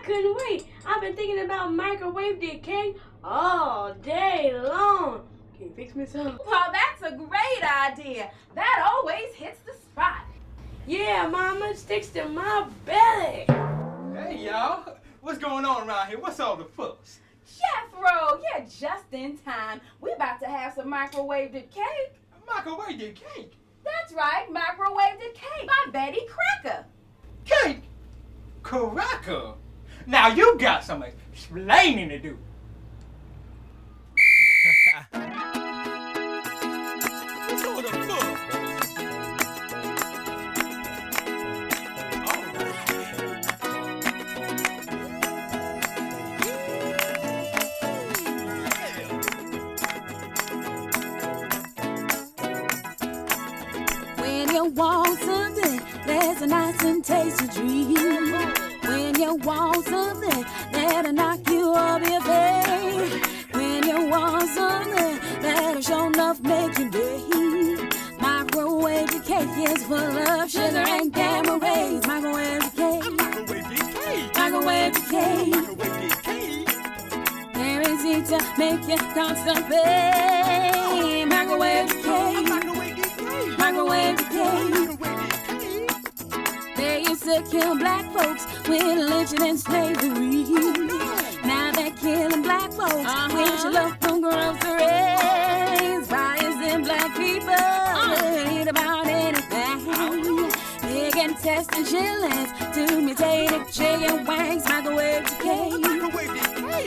couldn't wait. I've been thinking about microwave cake all day long. Can you fix me some? Well, that's a great idea. That always hits the spot. Yeah, Mama, it sticks to my belly. Hey, y'all. What's going on around here? What's all the fuss? Jethro, you're just in time. We're about to have some microwaved cake. Microwave cake? That's right, microwaved cake by Betty Cracker. Cake? Cracker? Now you got some explaining to do. What's all the fuss? When you want something, there's a nice and tasty dream. When you want something, that'll knock you off your feet. When you want something, that'll sure enough make you day. Microwave cake is full of sugar and gamma rays. Microwave cake. Microwave cake. Guaranteed to make you constipate. Microwave cake. Microwave cake. They used to kill black folks with lynching and slavery. Now they're killing black folks with your love from groceries. Fires in black people ain't about anything. Big intestine chillings to mutated chicken wings. Microwave cake.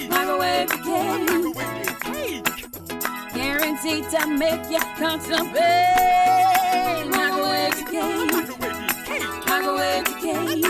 Microwave cake. Guaranteed to make you constipate. Microwave cake. Microwave cake.